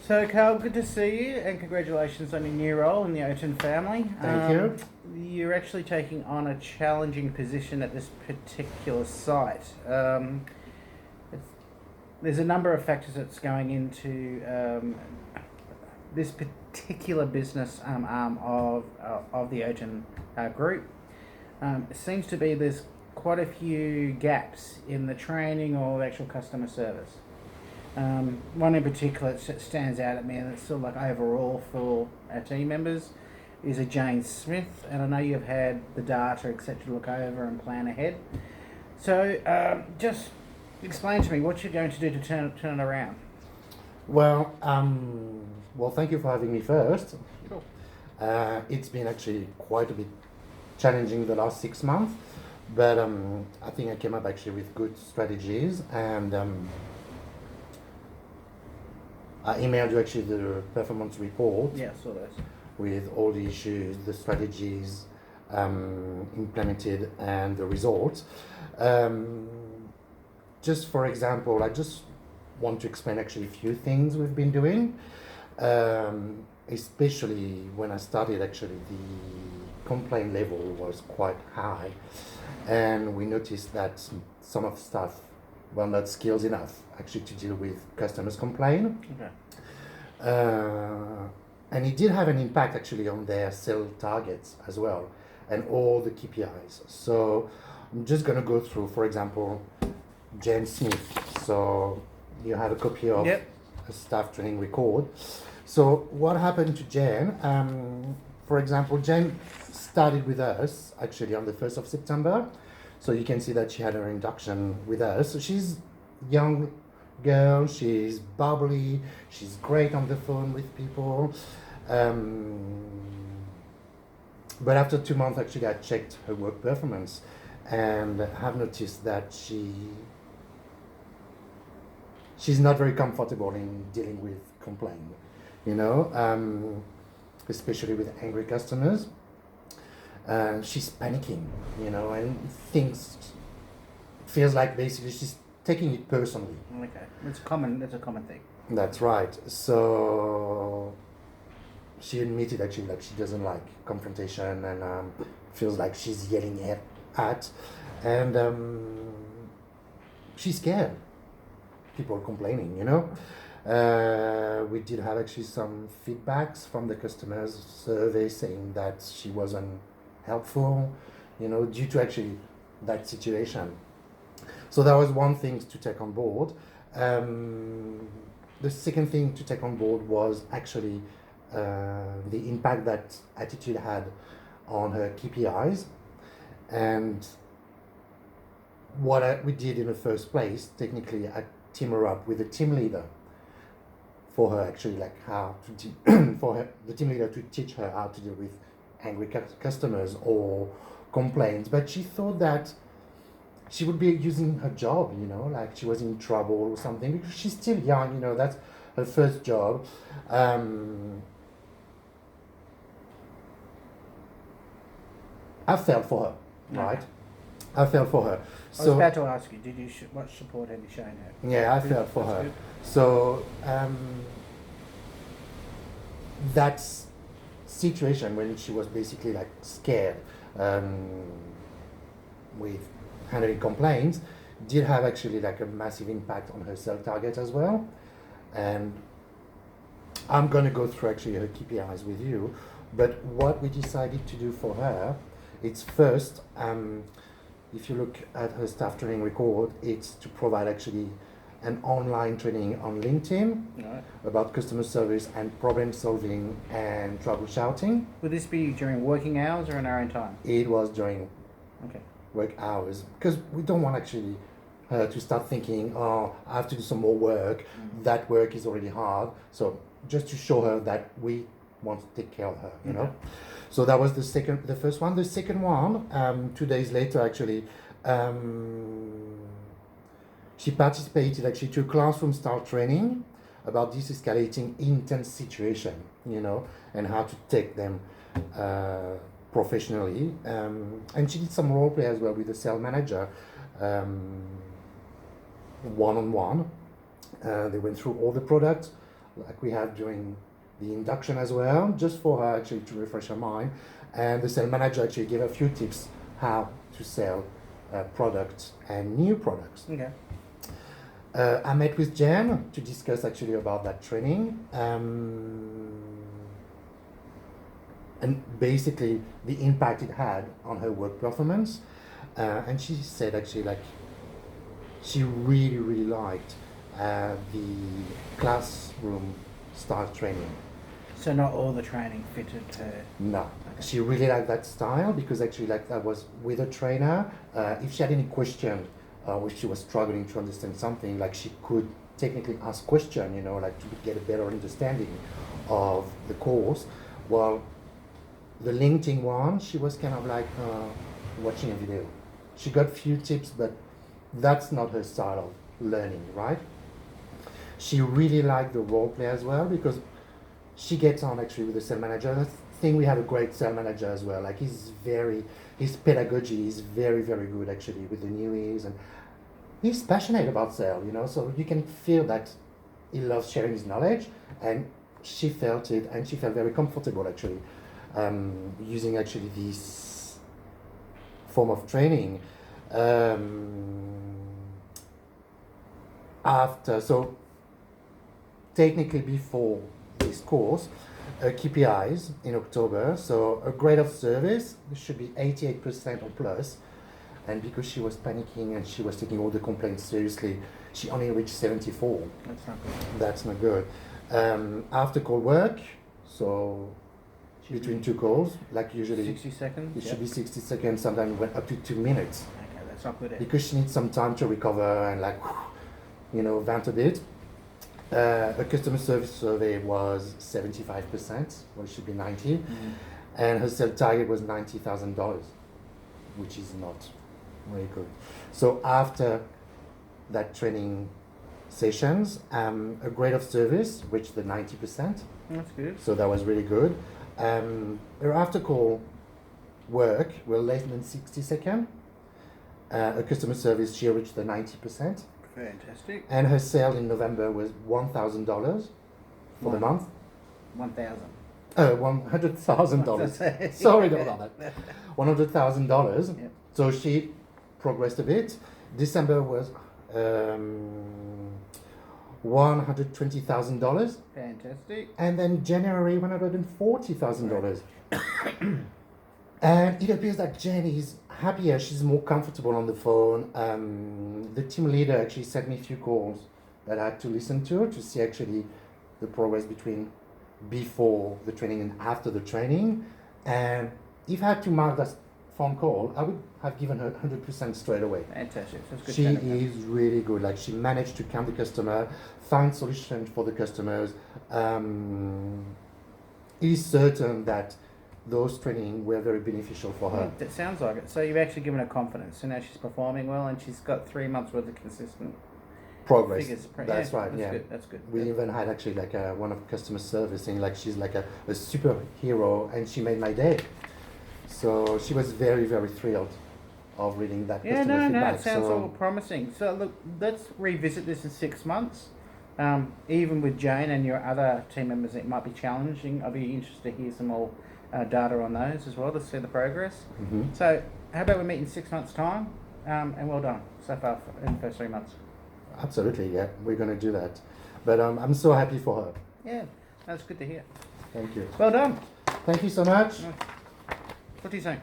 So, Carl, good to see you, and congratulations on your new role in the Oton family. Thank you. You're actually taking on a challenging position at this particular site. There's a number of factors that's going into this particular business arm of the Oton group. It seems to be there's quite a few gaps in the training or the actual customer service. One in particular that stands out at me, and it's sort of like overall for our team members, is a Jane Smith, and I know you've had the data, etc., to look over and plan ahead. So just explain to me what you're going to do to turn it around. Well, thank you for having me first. Cool. It's been actually quite a bit challenging the last 6 months, but I think I came up actually with good strategies, and I emailed you actually the performance report. Yeah, saw those. With all the issues, the strategies implemented, and the results. Just for example, I just want to explain actually a few things we've been doing, especially when I started. Actually, the complaint level was quite high, and we noticed that some of the staff were not skilled enough actually to deal with customers' complaint. Okay. And it did have an impact actually on their sales targets as well, and all the KPIs. So I'm just going to go through, for example, Jane Smith. So you have a copy of Yep. a staff training record. So what happened to Jane? For example, Jane started with us actually on the 1st of September. So you can see that she had her induction with us. So she's young girl, she's bubbly, she's great on the phone with people. But after 2 months, actually, I checked her work performance and have noticed that she's not very comfortable in dealing with complaint, especially with angry customers. She's panicking, and things feels like basically she's taking it personally. Okay, that's a common thing. That's right. So she admitted actually that she doesn't like confrontation, and feels like she's yelling at and she's scared people complaining. We did have actually some feedbacks from the customers survey saying that she wasn't helpful, due to actually that situation. So that was one thing to take on board. The second thing to take on board was actually the impact that attitude had on her KPIs, and what we did in the first place. Technically, I team her up with a team leader for her actually, like how to the team leader to teach her how to deal with angry customers or complaints. But she thought that she would be using her job, like she was in trouble or something, because she's still young, that's her first job. I felt for her, right? Okay. I felt for her. I was about to ask you, what support have you shown her? Yeah, I felt for That's her. good. So that situation when she was basically like scared with handling complaints did have actually like a massive impact on her sales target as well. And I'm going to go through actually her KPIs with you. But what we decided to do for her, it's first, if you look at her staff training record, it's to provide actually an online training on LinkedIn Right. about customer service and problem solving and troubleshooting. Would this be during working hours or in our own time? It was during Okay. work hours, because we don't want actually her to start thinking, oh, I have to do some more work. That work is already hard. So just to show her that we want to take care of her, Okay. So that was the first one. The second one, 2 days later actually, she participated actually to a classroom style training about de-escalating intense situation, and how to take them professionally. And she did some role play as well with the sales manager, one-on-one. They went through all the products, like we had during the induction as well, just for her actually to refresh her mind. And the sales manager actually gave a few tips how to sell products and new products. Okay. I met with Jen to discuss actually about that training. And basically the impact it had on her work performance. And she said actually like she really, really liked the classroom style training. So not all the training fitted her. No, Okay. she really liked that style because actually like that was with a trainer. If she had any question or if she was struggling to understand something, like she could technically ask question, you know, like to get a better understanding of the course. Well, the LinkedIn one, she was kind of like watching a video. She got few tips, but that's not her style of learning, right? She really liked the role play as well because she gets on actually with the sales manager. I think we have a great sales manager as well. Like his pedagogy is very, very good actually with the newies, and he's passionate about sales, you know, so you can feel that he loves sharing his knowledge, and she felt it, and she felt very comfortable actually using actually this form of training. So technically before this course, KPIs in October, so a grade of service should be 88% or plus, and because she was panicking and she was taking all the complaints seriously, she only reached 74. That's not good. That's not good. After call work, so between two calls, like usually 60 seconds? it should be 60 seconds, sometimes it went up to 2 minutes Okay, that's not good. because she needs some time to recover and like, you know, vent a bit. A customer service survey was 75%, well it should be 90, and her sales target was $90,000, which is not very good. So after that training sessions, a grade of service reached the 90%, That's good. so that was really good. Her after call work were less than 60 seconds. A customer service, she reached the 90%. Fantastic. And her sale in November was $1,000 for the month. 1,000. $100,000. Sorry about that. $100,000. Yep. So she progressed a bit. December was $120,000. Fantastic. And then January, $140,000. And it appears that Jen is happier, she's more comfortable on the phone. The team leader actually sent me a few calls that I had to listen to see actually the progress between before the training and after the training. And if I had to mark that phone call, I would have given her 100% straight away. Fantastic. That's good. She turnaround. is really good. Like she managed to count the customer, find solutions for the customers. It is certain that those training were very beneficial for her. That sounds like it. So you've actually given her confidence. So now she's performing well, and she's got 3 months worth of consistent Progress. figures. That's right. That's Yeah. good. That's good. We even had actually like one of customer service saying like she's like a superhero and she made my day. So she was very, very thrilled of reading that Yeah, customer no, feedback. it sounds so, all promising. So look, let's revisit this in 6 months. Even with Jane and your other team members, it might be challenging. I'll be interested to hear some more data on those as well to see the progress. Mhm. So how about we meet in 6 months' time? And well done so far in the first 3 months. Absolutely, yeah, we're going to do that. But I'm so happy for her. Yeah, that's good to hear. Thank you. Well done. Thank you so much. What do you think?